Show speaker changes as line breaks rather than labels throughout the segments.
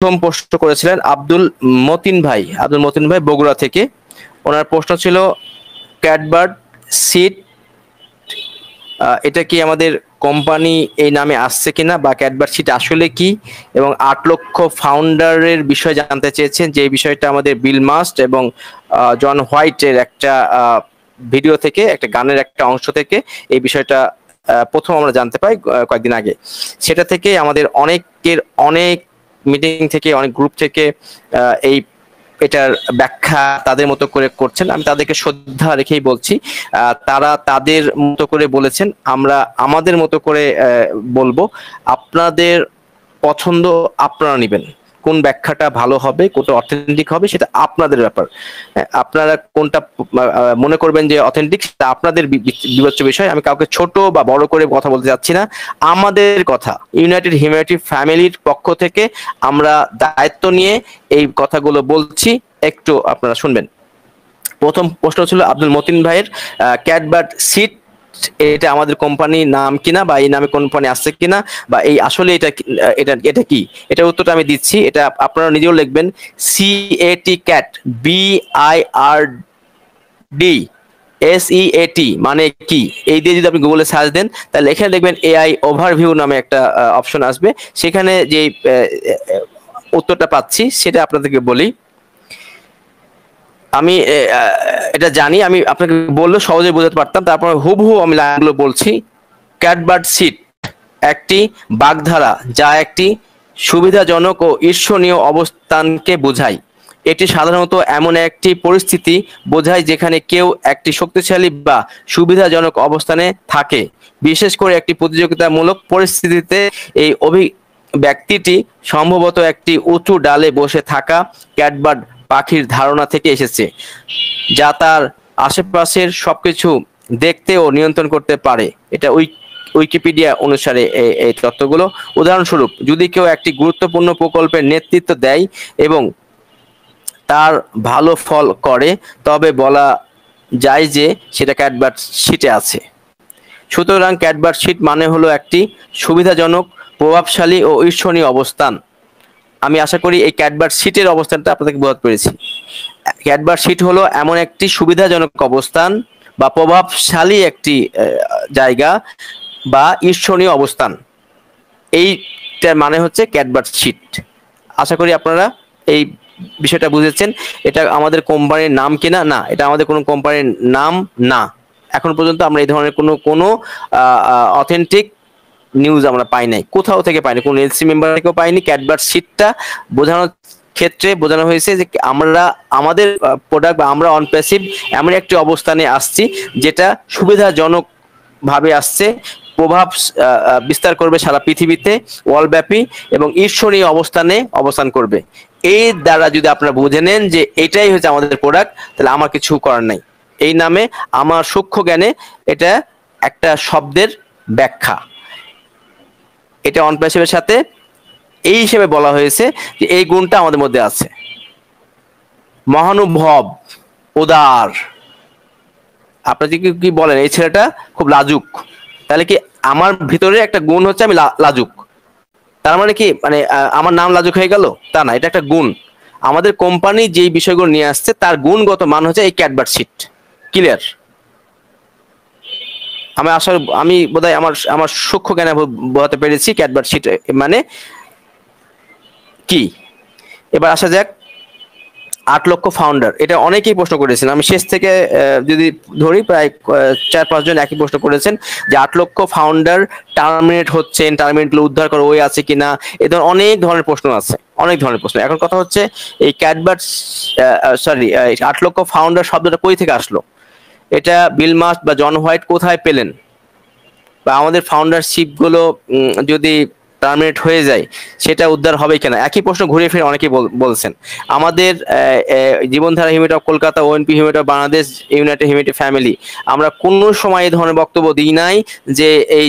প্রথম প্রশ্ন করেছিলেন আব্দুল মতিন ভাই বগুড়া থেকে। ওনার প্রশ্ন ছিল ক্যাটবার্ড সিট এটা কি আমাদের কোম্পানি এই নামে আসছে কিনা, বা ক্যাটবার্ড সিট আসলে কি, এবং 8 লক্ষ ফাউন্ডারের বিষয়ে জানতে চেয়েছেন, যে বিষয়টা আমাদের বিল মাস্ট এবং জন হোয়াইটের একটা ভিডিও থেকে, একটা গানের একটা অংশ থেকে এই বিষয়টা প্রথম আমরা জানতে পাই কয়েকদিন আগে। সেটা থেকে আমাদের অনেক মিটিং থেকে, অনেক গ্রুপ থেকে এই এটার ব্যাখ্যা তাদের মতো করে করছেন। আমি তাদেরকে শ্রদ্ধা রেখেই বলছি, তারা তাদের মতো করে বলেছেন, আমরা আমাদের মতো করে বলবো। আপনাদের পছন্দ আপনারা নেবেন, কোন ব্যাখ্যাটা ভালো হবে, কোনটা অথেন্টিক হবে, সেটা আপনাদের ব্যাপার। আপনারা কোনটা মনে করবেন যে অথেন্টিক, সেটা আপনাদের বিবেচ্য বিষয়। আমি কাউকে ছোট বা বড় করে কথা বলতে যাচ্ছি না। আমাদের কথা, ইউনাইটেড হিউম্যানিটি ফ্যামিলির পক্ষ থেকে আমরা দায়িত্ব নিয়ে এই কথাগুলো বলছি, একটু আপনারা শুনবেন। প্রথম প্রশ্ন ছিল আব্দুল মতিন ভাইয়ের, ক্যাটবার্ড সিট এটা আমাদের কোম্পানির নাম কিনা, বা এই নামে কোম্পানি আসছে কিনা, বা এই আসলে এটা কি। এটার উত্তরটা আমি দিচ্ছি, এটা আপনারা নিজেও লিখবেন। CAT ক্যাট, BIRD মানে কি, এই দিয়ে যদি আপনি গুগলে সার্চ দেন, তাহলে এখানে দেখবেন AI ওভারভিউ নামে একটা অপশন আসবে। সেখানে যে উত্তরটা পাচ্ছি সেটা আপনাদেরকে বলি। আমি এটা জানি, আমি আপনাকে বললে সহজে বোঝাতে পারতাম, তারপর হুবহু আমি লাইনগুলো বলছি। ক্যাটবার্ড সিট একটি বাগধারা, যা একটি সুবিধাজনক ও ঈর্ষণীয় অবস্থানকে বোঝায়। এটি সাধারণত এমন একটি পরিস্থিতি বোঝায় যেখানে কেউ একটি শক্তিশালী বা সুবিধাজনক অবস্থানে থাকে, বিশেষ করে একটি প্রতিযোগিতামূলক পরিস্থিতিতে। এই ব্যক্তিটি সম্ভবত একটি উঁচু ডালে বসে থাকা ক্যাটবার্ড পাখির ধারণা থেকে এসেছে, যা তার আশেপাশের সবকিছু দেখতে ও নিয়ন্ত্রণ করতে পারে। এটা উইকিপিডিয়া অনুসারে এই তথ্যগুলো। উদাহরণস্বরূপ, যদি কেউ একটি গুরুত্বপূর্ণ প্রকল্পের নেতৃত্ব দেয় এবং তার ভালো ফল করে, তবে বলা যায় যে সেটা ক্যাটবার্ড সিটে আছে। সুতরাং ক্যাটবার্ড সিট মানে হলো একটি সুবিধাজনক, প্রভাবশালী ও ঈর্ষণীয় অবস্থান। আমি আশা করি এই ক্যাটবার্ড সিটের অবস্থানটা আপনাদেরকে বোঝাতে পেরেছি। ক্যাটবার্ড সিট হলো এমন একটি সুবিধাজনক অবস্থান বা প্রভাবশালী একটি জায়গা বা ঈর্ষণীয় অবস্থান। এইটার মানে হচ্ছে ক্যাটবার্ড সিট। আশা করি আপনারা এই বিষয়টা বুঝেছেন। এটা আমাদের কোম্পানির নাম কিনা, না, এটা আমাদের কোনো কোম্পানির নাম না। এখন পর্যন্ত আমরা এই ধরনের কোনো অথেন্টিক নিউজ আমরা পাই নাই, কোথাও থেকে পাইনি, কোনো এলসি মেম্বার থেকেও পাইনি। ক্যাটবার্ড সিটটা বোঝানোর ক্ষেত্রে বোঝানো হয়েছে যে আমরা আমাদের প্রোডাক্ট বা আমরা অন প্যাসিভ এমন একটি অবস্থানে আসছি যেটা সুবিধাজনক ভাবে আসছে, প্রভাব বিস্তার করবে সারা পৃথিবীতে, ওয়ার্ল্ডব্যাপী, এবং ঈর্ষণীয় অবস্থানে অবস্থান করবে। এই দ্বারা যদি আপনারা বুঝে নেন যে এটাই হচ্ছে আমাদের প্রোডাক্ট, তাহলে আমার কিছু করার নাই। এই নামে আমার সূক্ষ্ম জ্ঞানে এটা একটা শব্দের ব্যাখ্যা। এটা অন প্যাসিভের সাথে এই হিসেবে বলা হয়েছে যে এই গুণটা আমাদের মধ্যে আছে। মহানুভব, উদার। আপনারা কি বলেন এই ছেলেটা খুব লাজুক, তাহলে কি আমার ভিতরে একটা গুণ হচ্ছে আমি লাজুক, তার মানে কি মানে আমার নাম লাজুক হয়ে গেল? তা না, এটা একটা গুণ। আমাদের কোম্পানি যেই বিষয়গুলো নিয়ে আসছে তার গুণগত মান হচ্ছে এই ক্যাটবার্ড সিট। ক্লিয়ার? আমি বোধহয় আমার সূক্ষ্ম জ্ঞানে বোঝাতে পেরেছি ক্যাটবার্ড সিট মানে কি। এবার আসা যাক 8 লক্ষ ফাউন্ডার, এটা অনেকেই প্রশ্ন করেছেন। আমি শেষ থেকে যদি ধরি, প্রায় 4-5 জন একই প্রশ্ন করেছেন যে 8 লক্ষ ফাউন্ডার টার্মিনেট হচ্ছেন, টার্মিনেট উদ্ধার করা ওই আছে কিনা, এ ধরনের অনেক ধরনের প্রশ্ন আছে, অনেক ধরনের প্রশ্ন। এখন কথা হচ্ছে এই ক্যাটবার্ড 8 লক্ষ ফাউন্ডার শব্দটা কই থেকে আসলো, এটা বিল মাস্ট বা জন হোয়াইট কোথায় পেলেন, বা আমাদের ফাউন্ডারশিপ গুলো যদি টার্মিনেট হয়ে যায় সেটা উদ্ধার হবে কিনা, একই প্রশ্ন ঘুরে ফিরে অনেকেই বলছেন। আমাদের জীবনধারা humanity of Kolkata, ONP humanity of Bangladesh, United humanity family, আমরা কোনো সময় এই ধরনের বক্তব্য দিই নাই যে এই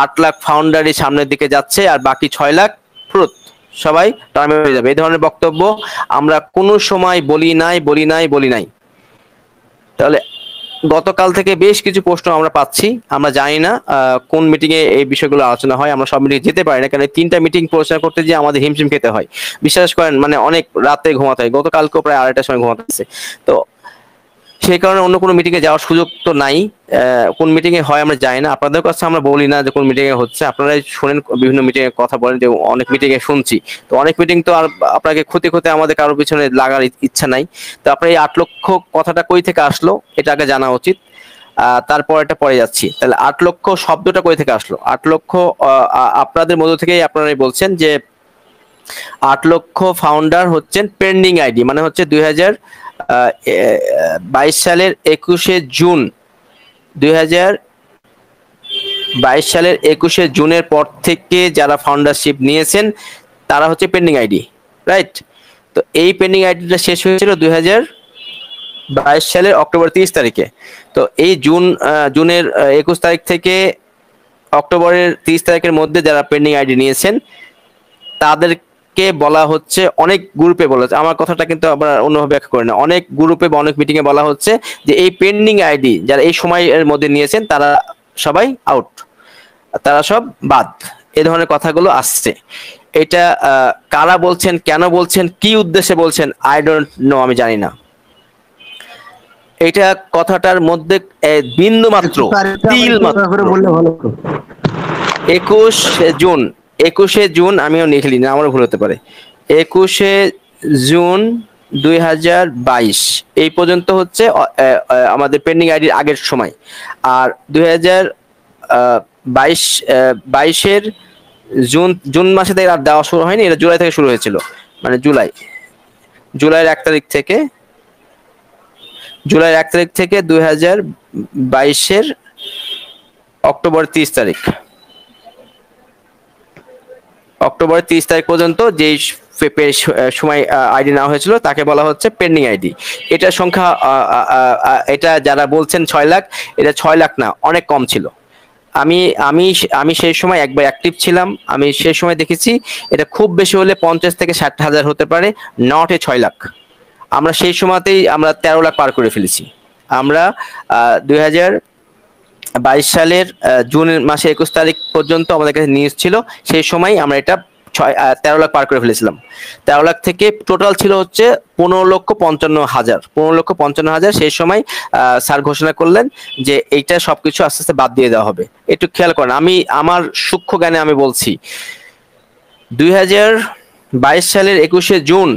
8 লাখ ফাউন্ডারই সামনের দিকে যাচ্ছে আর বাকি 6 লাখ ফ্রুত সবাই টার্মিনেট হয়ে যাবে। এই ধরনের বক্তব্য আমরা কোনো সময় বলি নাই। তাহলে গতকাল থেকে বেশ কিছু প্রশ্ন আমরা পাচ্ছি, আমরা জানি না কোন মিটিং এ এই বিষয়গুলো আলোচনা হয়। আমরা সব মিটিং যেতে পারি না, কারণ 3টা মিটিং পরিচালনা করতে গিয়ে আমাদের হিমশিম খেতে হয়। বিশ্বাস করেন, মানে অনেক রাতে ঘুমাতে হয়, গতকালকেও প্রায় 2:30টার সময় ঘুমাতে হচ্ছে। তো সেই কারণে অন্য কোনো মিটিং এ যাওয়ার সুযোগ তো নাই। কোন মিটিং এ হয় আমরা জানি না, আপনাদের কাছে আমরা বলি না যে কোন মিটিং এ হচ্ছে, আপনারাই শোনেন বিভিন্ন মিটিং এর কথা বলেন যে অনেক মিটিং এ শুনছি। তো অনেক মিটিং তো আর আপনাকে খুঁতে খুঁতে আমাদের কারোর পিছনে লাগার ইচ্ছা নাই। তো আপনার এই 8 লক্ষ কথাটা কই থেকে আসলো এটা আগে জানা উচিত। তারপর এটা পরে যাচ্ছি। তাহলে 8 লক্ষ শব্দটা কই থেকে আসলো? 8 লক্ষ আপনাদের মধ্য থেকেই আপনারাই বলছেন যে 8 লক্ষ ফাউন্ডার হচ্ছেন পেন্ডিং আইডি, মানে হচ্ছে 2022 সালের 21শে জুন 2022 সালের 21শে জুনের পর থেকে যারা ফাউন্ডারশিপ নিয়েছেন তারা হচ্ছে পেন্ডিং আইডি, রাইট? তো এই পেন্ডিং আইডিটা শেষ হয়েছিল 2022 সালের অক্টোবর 30 তারিখে। তো এই জুনের 21 তারিখ থেকে অক্টোবরের 30 তারিখের মধ্যে যারা পেন্ডিং আইডি নিয়েছেন তাদেরকে বলা হচ্ছে, অনেক গ্রুপে বলা হচ্ছে, আমার কথাটা কিন্তু আবার অন্যভাবে ব্যাখ্যা করে না, অনেক গ্রুপে বা অনেক মিটিং এ বলা হচ্ছে যে এই পেন্ডিং আইডি যারা এই সময়ের মধ্যে নিয়েছেন তারা সবাই আউট, তারা সব বাদ, এই ধরনের কথাগুলো আসছে। এটা কারা বলছেন, কেন বলছেন, কি উদ্দেশ্যে বলছেন, আই ডোন্ট নো, আমি জানি না। এটা কথাটার মধ্যে বিন্দু মাত্র, তিল মাত্র। 21শে জুন আমিও লিখলি না, আমারও ভুল হতে পারে। 21শে জুন 2022 এই পর্যন্ত হচ্ছে আমাদের পেন্ডিং আইডির আগের সময়। আর 2022-22-এর জুন মাসে থেকে আর দেওয়া শুরু হয়নি, এটা জুলাই থেকে শুরু হয়েছিল, মানে জুলাইয়ের 1 তারিখ থেকে, জুলাইয়ের 1 তারিখ থেকে 2022-এর অক্টোবর 30 তারিখ, অক্টোবর 30 তারিখ পর্যন্ত যে সময় আইডি নেওয়া হয়েছিল তাকে বলা হচ্ছে পেন্ডিং আইডি। এটার সংখ্যা এটা যারা বলছেন 6 লাখ, এটা 6 লাখ না, অনেক কম ছিল। আমি আমি আমি সেই সময় একবার অ্যাক্টিভ ছিলাম, আমি সেই সময় দেখেছি এটা খুব বেশি হলে 50 থেকে 60 হাজার হতে পারে, নট এ 6 লাখ। আমরা সেই সময়তেই আমরা 13 লাখ পার করে ফেলেছি। আমরা 2022 সালের জুনের মাসে 21 তারিখ পর্যন্ত আমাদের কাছে নিউজ ছিল, সেই সময় আমরা এটা 13 লাখ পার করে ফেলেছিলাম। 13 লাখ থেকে টোটাল ছিল হচ্ছে 15,55,000, 15,55,000। সেই সময় স্যার ঘোষণা করলেন যে এইটা সবকিছু আস্তে আস্তে বাদ দিয়ে দেওয়া হবে। একটু খেয়াল করেন, আমি আমার সূক্ষ্ম জ্ঞানে আমি বলছি, 2022 সালের 21শে জুন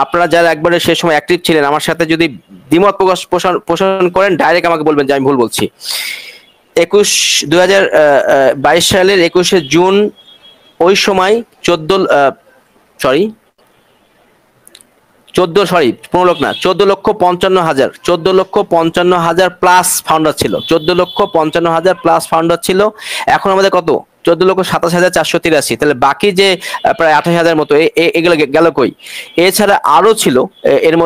আপনারা যারা একবারে সেই সময় অ্যাক্টিভ ছিলেন, আমার সাথে যদি দ্বিমত পোষণ করেন ডাইরেক্ট আমাকে বলবেন যে আমি ভুল বলছি। 2022 সালের 21শে জুন ওই সময় 14,55,000 প্লাস ফাউন্ডার ছিল, 14,55,000 প্লাস ফাউন্ডার ছিল। এখন আমাদের কত? 14,27,483। তাহলে বাকি যে প্রায় 28,000 মতো এগুলো গেল কই? এছাড়া আরো ছিল, এর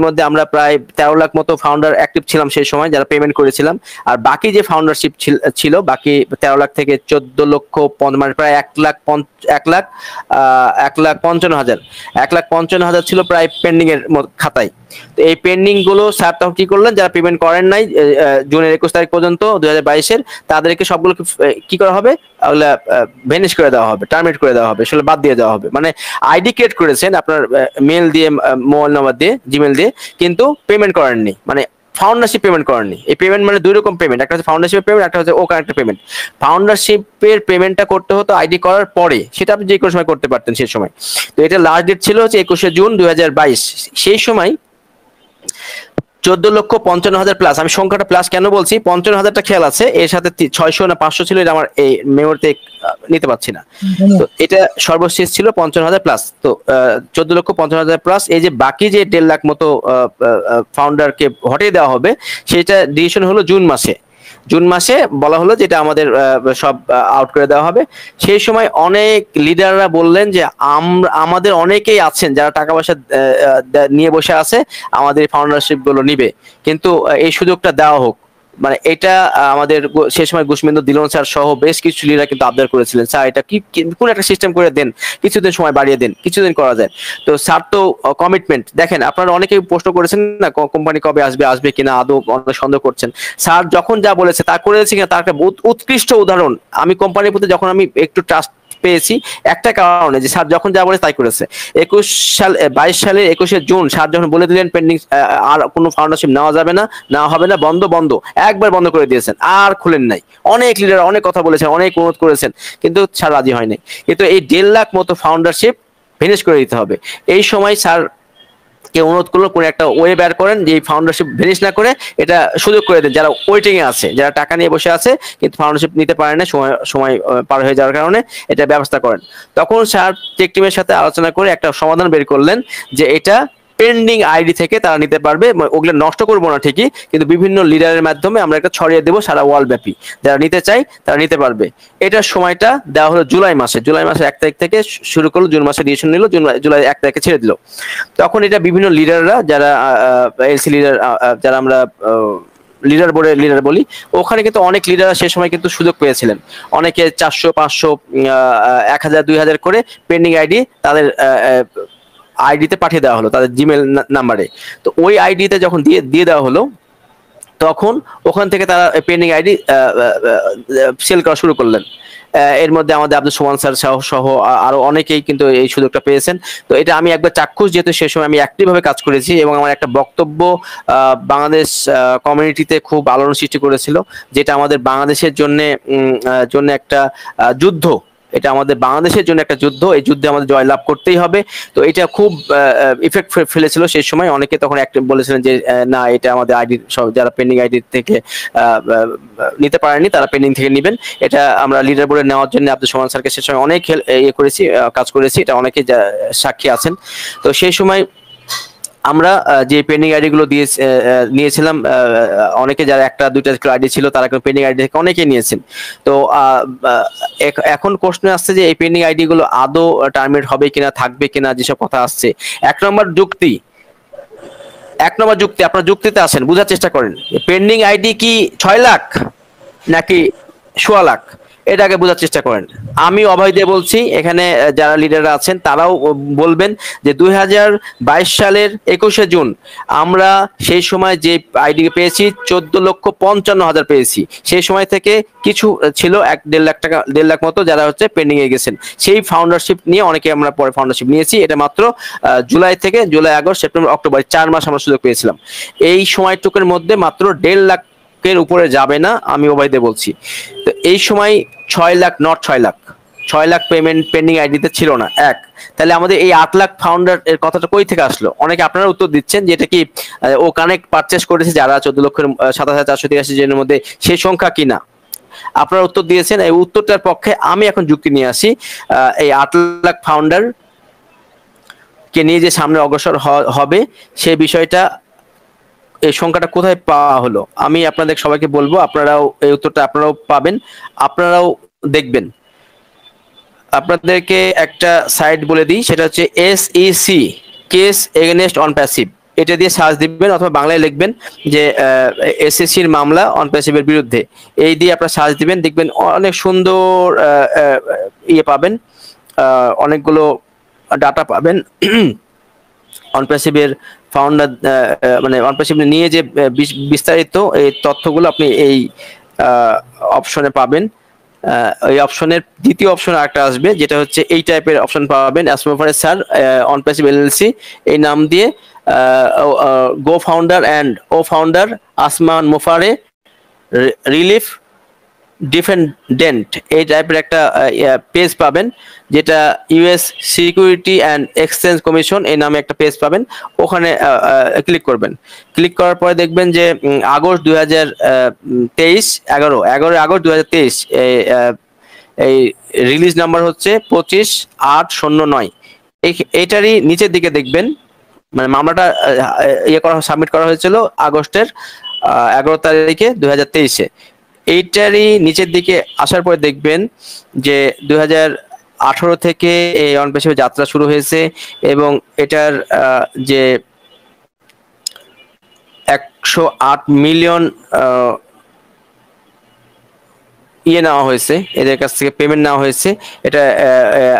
মধ্যে আমরা প্রায় 13 লাখ মতো ফাউন্ডার অ্যাক্টিভ ছিলাম সেই সময়, যারা পেমেন্ট করেছিলাম। আর বাকি যে ফাউন্ডারশিপ ছিল বাকি 13 লাখ থেকে 14 লক্ষ, মানে প্রায় 1,55,000 ছিল প্রায় পেন্ডিং এর খাতায়। তো এই পেন্ডিং গুলো স্যার তখন কি করলেন, যারা পেমেন্ট করেন নাই জুনের 21 তারিখ পর্যন্ত 2022-এর, তাদেরকে সবগুলো কি করা হবে, ওগুলা ভেনিশ করে দেওয়া হবে, টার্মিনেট করে দেওয়া হবে, সেগুলো বাদ দিয়ে দেওয়া হবে। মানে আইডি ক্রিয়েট করেছেন আপনার মেল দিয়ে, মোবাইল নাম্বার দিয়ে, জিমেল দিয়ে, কিন্তু পেমেন্ট করেননি, মানে ফাউন্ডারশিপ পেমেন্ট করেননি। এই পেমেন্ট মানে দুই রকম পেমেন্ট, একটা হচ্ছে ফাউন্ডারশিপের পেমেন্ট, একটা হচ্ছে ও কানেক্টেড পেমেন্ট। ফাউন্ডারশিপের পেমেন্টটা করতে হতো আইডি করার পরে, সেটা আপনি যে কোনো সময় করতে পারতেন সেই সময়। তো এটা লাস্ট ডেট ছিল হচ্ছে 21শে জুন 2022। সেই সময় 14,55,000 প্লাস, আমি সংখ্যাটা প্লাস কেন বলছি, 55,000টা খেয়াল আছে, এর সাথে 600 না 500 ছিল, এটা আমার এই মেমোরিতে নিতে পারছি না। তো এটা সর্বশেষ ছিল 55,000 প্লাস। তো 14,55,000 প্লাস, এই যে বাকি যে 1.5 লাখ মতো ফাউন্ডারকে হটিয়ে দেওয়া হবে, সেটা ডিসিশন হলো জুন মাসে বলা হলো যেটা আমাদের সব আউট করে দেওয়া হবে। সেই সময় অনেক লিডাররা বললেন যে আমাদের অনেকেই আছেন যারা টাকা পয়সা নিয়ে বসে আছে, আমাদের ফাউন্ডারশিপ গুলো নিবে, কিন্তু এই সুযোগটা দেওয়া হোক। মানে এটা আমাদের সে সময় গুশমেন্দ্র দিলন স্যার সহ বেশ কিছু লিডার কিন্তু আবদার করেছিলেন, স্যার এটা কোন একটা সিস্টেম করে দেন, কিছুদিন সময় বাড়িয়ে দেন, কিছুদিন করা যায়। তো স্যার তো কমিটমেন্ট দেখেন, আপনারা অনেকেই প্রশ্ন করেছেন না কোম্পানি কবে আসবে, আসবে কিনা, আদৌ অনেক সন্দেহ করছেন। স্যার যখন যা বলেছে তা করেছে কিনা তার একটা উৎকৃষ্ট উদাহরণ। আমি কোম্পানির প্রতি যখন আমি একটু ট্রাস্ট পেয়েছি একটা কারণে, যে স্যার যখন যা বলে তাই করেছে। 22 জুন স্যার যখন বলে দিলেন পেন্ডিং আর কোনো ফাউন্ডারশিপ নেওয়া যাবে না, নেওয়া হবে না, বন্ধ বন্ধ, একবার বন্ধ করে দিয়েছেন, আর খুলেন নাই। অনেক লিডার অনেক কথা বলেছেন, অনেক অনুরোধ করেছেন, কিন্তু স্যার রাজি হয়নি। কিন্তু এই 1.5 লাখ মতো ফাউন্ডারশিপ ফিনিশ করে দিতে হবে। এই সময় স্যার কে অনুরোধ করলো কোন একটা ওয়ে বের করেন যে ফাউন্ডারশিপ ভেনিশ না করে এটা সুযোগ করে দেন যারা ওয়েটিং এ আছে, যারা টাকা নিয়ে বসে আছে কিন্তু ফাউন্ডারশিপ নিতে পারে না, সময় সময় পার হয়ে যাওয়ার কারণে, এটা ব্যবস্থা করেন। তখন স্যার টেক টিমের সাথে আলোচনা করে একটা সমাধান বের করলেন যে এটা পেন্ডিং আইডি থেকে তারা নিতে পারবে, ওগুলো নষ্ট করবো না ঠিকই, কিন্তু বিভিন্ন লিডারের মাধ্যমে আমরা একটা ছড়িয়ে দেবো সারা ওয়ার্ল্ড ব্যাপী, যারা নিতে চাই তারা নিতে পারবে। এটার সময়টা দেওয়া হলো জুলাই মাসে, জুলাই মাসের 1 তারিখ থেকে শুরু করলো, জুন মাসে ডিসিশন নিল, জুলাই 1 তারিখে ছেড়ে দিল। তখন এটা বিভিন্ন লিডাররা যারা এলসি লিডার, যারা আমরা লিডার বোর্ডের লিডার বলি, ওখানে কিন্তু অনেক লিডাররা সে সময় কিন্তু সুযোগ পেয়েছিলেন। অনেকে 400, 500, 1000, 2000 করে পেন্ডিং আইডি তাদের আইডিতে পাঠিয়ে দেওয়া হলো, তাদের জিমেল নাম্বারে। তো ওই আইডিতে যখন দিয়ে দেওয়া হলো, তখন ওখান থেকে তারা পেন্ডিং আইডি সেল করা শুরু করলেন। এর মধ্যে আমাদের আব্দুল সুমান স্যার সহ আরো অনেকেই কিন্তু এই সুযোগটা পেয়েছেন। তো এটা আমি একবার চাক্ষুষ, যেহেতু সে সময় আমি অ্যাক্টিভ ভাবে কাজ করেছি এবং আমার একটা বক্তব্য বাংলাদেশ কমিউনিটিতে খুব আলোড়ন সৃষ্টি করেছিল, যেটা আমাদের বাংলাদেশের জন্য একটা যুদ্ধ, এটা আমাদের বাংলাদেশের জন্য একটা যুদ্ধ, এই যুদ্ধে আমাদের জয়লাভ করতেই হবে। তো এটা খুব ইফেক্ট ফেলেছিল সেই সময়। অনেকে তখন বলেছিলেন যে না, এটা আমাদের আইডি, সব যারা পেন্ডিং আইডি থেকে নিতে পারেননি তারা পেন্ডিং থেকে নেবেন। এটা আমরা লিডার বোর্ডে নেওয়ার জন্য আব্দুল সোমান স্যারকে সে সময় অনেক করেছি, কাজ করেছি, এটা অনেকে সাক্ষী আছেন। তো সেই সময় আমরা যে পেন্ডিং আইডি গুলো নিয়েছিলাম, অনেকে যারা 1টা 2টা আইডি ছিল তারা পেন্ডিং আইডি থেকে অনেকে নিয়েছেন। তো এখন প্রশ্ন আসছে যে এই পেন্ডিং আইডি গুলো আদৌ টার্মিনেট হবে কিনা, থাকবে কিনা, যেসব কথা আসছে। 1 নম্বর যুক্তি, আপনার যুক্তিতে আসেন, বোঝার চেষ্টা করেন। পেন্ডিং আইডি কি 6 লাখ নাকি 1.25 লাখ, এটাকে বোঝার চেষ্টা করেন। আমি অভয় দিয়ে বলছি, এখানে যারা লিডাররা আছেন তারাও বলবেন যে 2022 সালের 21 জুন আমরা সেই সময় যে আইডি পেয়েছি 14,55,000 পেয়েছি। সেই সময় থেকে কিছু ছিল 1.5 লাখ টাকা, 1.5 লাখ মতো যারা হচ্ছে পেন্ডিং এ গেছেন। সেই ফাউন্ডারশিপ নিয়ে অনেকে আমরা পরে ফাউন্ডারশিপ নিয়েছি। এটা মাত্র জুলাই, আগস্ট, সেপ্টেম্বর, অক্টোবর 4 মাস আমরা সুযোগ পেয়েছিলাম। এই সময়টুকুর মধ্যে মাত্র 1.5 লাখ এর উপরে যাবে না, আমি ওবাইদে বলছি। তো এই সময় 6 lakh, not 6 lakh, 6 lakh payment pending আইডিতে ছিল না। তাহলে আমাদের এই 8 লাখ ফাউন্ডার এর কথাটা কই থেকে আসলো? অনেকে আপনারা উত্তর দিচ্ছেন যে এটা কি ও কানেক্ট পারচেস করেছে যারা 14,27,483 জনের মধ্যে সেই সংখ্যা কিনা। আপনারা উত্তর দিয়েছেন, এই উত্তরটার পক্ষে আমি এখন যুক্তি নিয়ে আসি। এই 8 লাখ ফাউন্ডার কে নিয়ে যে সামনে অগ্রসর হবে সেই বিষয়টা, এই সংখ্যাটা কোথায় পাওয়া হলো, আমি আপনাদের সবাইকে বলবো, আপনারাও এই উত্তরটা আপনারাও পাবেন, আপনারাও দেখবেন। আপনাদেরকে একটা সাইট বলে দিই, সেটা হচ্ছে SEC, case against on passive. এটা দিয়ে সার্চ দিবেন অথবা বাংলায় লিখবেন যে SECর মামলা অন প্যাসিভের বিরুদ্ধে, এই দিয়ে আপনারা সার্চ দিবেন, দেখবেন অনেক সুন্দর ইয়ে পাবেন, অনেকগুলো ডাটা পাবেন অনপ্যাসিভের ফাউন্ডার, মানে অনপ্যাসিভ নিয়ে যে বিস্তারিত এই তথ্যগুলো আপনি এই অপশনে পাবেন। এই অপশনের দ্বিতীয় অপশন একটা আসবে, যেটা হচ্ছে এই টাইপের অপশন পাবেন, অ্যাসমোফারে স্যার অনপ্যাসিভ LLC এই নাম দিয়ে গো ফাউন্ডার অ্যান্ড ও ফাউন্ডার আসমান মোফারে রিলিফ ডিফেন্ডেন্ট, এই টাইপের একটা পেজ পাবেন, যেটা US security and exchange commission এই নামে একটা পেজ পাবেন। ওখানে ক্লিক করবেন। ক্লিক করার পরে দেখবেন যে আগস্ট 2023, 11 আগস্ট 2023 এই রিলিজ নাম্বার হচ্ছে 25,809। এইটারই নিচের দিকে দেখবেন, মানে মামলাটা সাবমিট করা হয়েছিল আগস্টের 11 তারিখে 2023-এ। এইটারই নিচের দিকে আসার পরে দেখবেন যে 2018 থেকে এই অনপ্যাসিভের যাত্রা শুরু হয়েছে এবং এটার যে 108 মিলিয়ন ইয়ে নেওয়া হয়েছে, এদের কাছ থেকে পেমেন্ট নেওয়া হয়েছে, এটা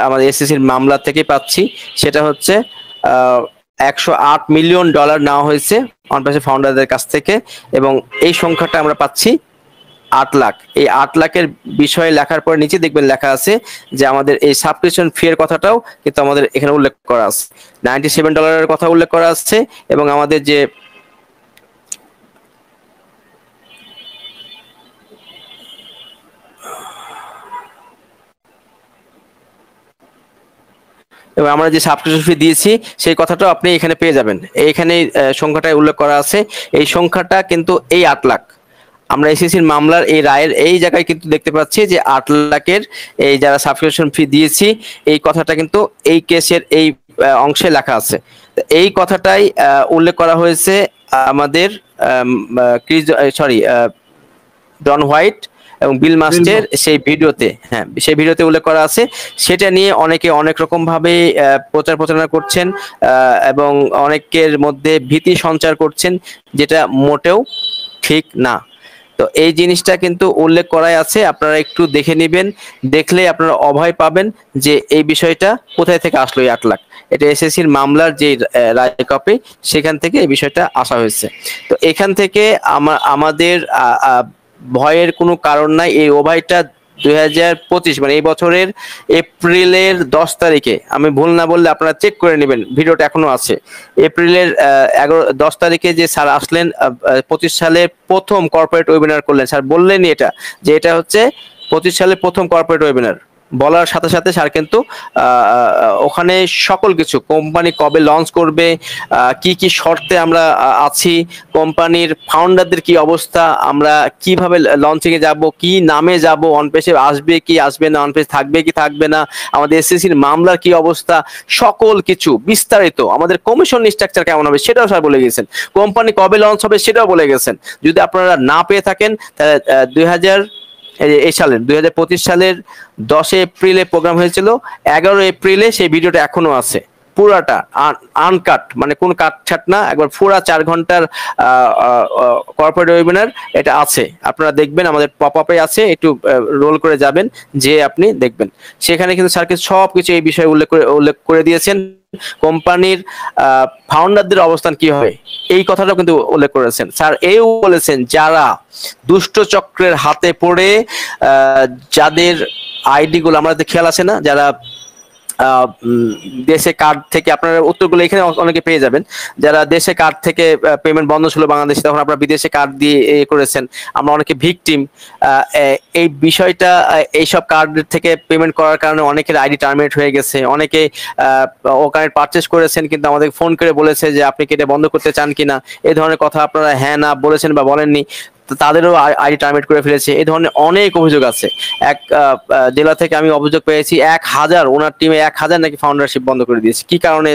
আমাদের এসএসসির মামলা থেকে পাচ্ছি। সেটা হচ্ছে $108 মিলিয়ন নেওয়া হয়েছে অনপ্যাসিভ ফাউন্ডারদের কাছ থেকে, এবং এই সংখ্যাটা আমরা পাচ্ছি 8 লাখ। এই 8 লাখের বিষয়ে লেখার পরে নিচে দেখবেন লেখা আছে যে আমাদের এই সাবস্ক্রিপশন ফি এর কথাটাও কিন্তু আমাদের এখানে উল্লেখ করা আছে, $97 কথা উল্লেখ করা আছে, এবং আমাদের যে এবং আমরা যে সাবস্ক্রিপশন ফি দিয়েছি সেই কথাটাও আপনি এখানে পেয়ে যাবেন। এইখানে সংখ্যাটায় উল্লেখ করা আছে, এই সংখ্যাটা কিন্তু এই 8 লাখ। আমরা এসএসসির মামলার এই রায়ের এই জায়গায় কিন্তু দেখতে পাচ্ছি যে 8 লাখের এই যারা সাবস্ক্রিপশন ফি দিয়েছি, এই কথাটা কিন্তু এই কেসের এই অংশে লেখা আছে। এই কথাটাই উল্লেখ করা হয়েছে আমাদের সরি জন হোয়াইট এবং বিল মাস্টের সেই ভিডিওতে। হ্যাঁ, সেই ভিডিওতে উল্লেখ করা আছে। সেটা নিয়ে অনেকে অনেক রকম ভাবে প্রচার প্রচারণা করছেন এবং অনেকের মধ্যে ভীতি সঞ্চার করছেন, যেটা মোটেও ঠিক না। তো এই জিনিসটা কিন্তু উল্লেখ করাই আছে, আপনারা একটু দেখে নেবেন, দেখলে আপনারা অভয় পাবেন যে এই বিষয়টা কোথায় থেকে আসলো এই 8 লাখ। এটা এসএসসির মামলার যে রায় কপি, সেখান থেকে এই বিষয়টা আসা হয়েছে। তো এখান থেকে আমাদের ভয়ের কোনো কারণ নাই। এই অভয়টা 2025 মানে এই বছরের এপ্রিলের 10 তারিখে, আমি ভুল না বললে আপনারা চেক করে নেবেন, ভিডিওটা এখনো আছে। এপ্রিলের 10 তারিখে যে স্যার আসলেন, 25 সালে প্রথম কর্পোরেট ওয়েবিনার করলেন। স্যার বললেনই এটা, যে এটা হচ্ছে 25 সালে প্রথম কর্পোরেট ওয়েবিনার। বলার সাথে সাথে স্যার কিন্তু ওখানে সকল কিছু, কোম্পানি কবে লঞ্চ করবে, কি কি শর্তে আমরা আছি, কোম্পানির ফাউন্ডারদের কি অবস্থা, আমরা কিভাবে লঞ্চিং এ যাব, কি নামে যাব, অনপেসে আসবে কি আসবে না, অনপেস থাকবে কি থাকবে না, আমাদের এসএসসির মামলার কি অবস্থা, সকল কিছু বিস্তারিত, আমাদের কমিশন স্ট্রাকচার কেমন হবে সেটাও স্যার বলে গেছেন, কোম্পানি কবে লঞ্চ হবে সেটাও বলে গেছেন। যদি আপনারা না পেয়ে থাকেন তাহলে এই সালের 2025 সালের 10 এপ্রিলে প্রোগ্রাম হয়েছিল, 11 এপ্রিলে সেই ভিডিওটা এখনো আছে, পুরাটা আনকাট, মানে কোন কাটছাট না, একবার পুরা 4 ঘন্টার কর্পোরেট ওয়েবিনার এটা আছে। আপনারা দেখবেন, আমাদের পপ আপে আছে, একটু রোল করে যাবেন, যে আপনি দেখবেন সেখানে কিন্তু স্যারকে সবকিছু এই বিষয়ে উল্লেখ করে দিয়েছেন। কোম্পানির ফাউন্ডারদের অবস্থান কি হয় এই কথাটাও কিন্তু উল্লেখ করেছেন। স্যার এও বলেছেন, যারা দুষ্ট চক্রের হাতে পড়ে যাদের আইডি গুলো আমাদের খেয়াল আছে না, যারা দেশে কার্ড থেকে, আপনারা উত্তরগুলো এখানে অনেকে পেয়ে যাবেন, যারা দেশে কার্ড থেকে পেমেন্ট বন্ধ ছিল বাংলাদেশে, তখন আপনারা বিদেশে কার্ড দিয়ে করেছেন, আমরা অনেকে ভিকটিম। এই বিষয়টা, এইসব কার্ড থেকে পেমেন্ট করার কারণে অনেকের আইডি টার্মিনেট হয়ে গেছে, অনেকে ওখানে পারচেস করেছেন কিন্তু আমাদের ফোন করে বলেছে যে আপনি কি এটা বন্ধ করতে চান কিনা, এই ধরনের কথা আপনারা হ্যাঁ না বলেছেন বা বলেননি, তাদেরও আইডি টার্মিনেট করে ফেলেছে। এই ধরনের অনেক অভিযোগ আছে। এক জেলা থেকে আমি অভিযোগ পেয়েছি 1000, ওনার টিমে 1000 নাকি ফাউন্ডারশিপ বন্ধ করে দিয়েছে, কি কারণে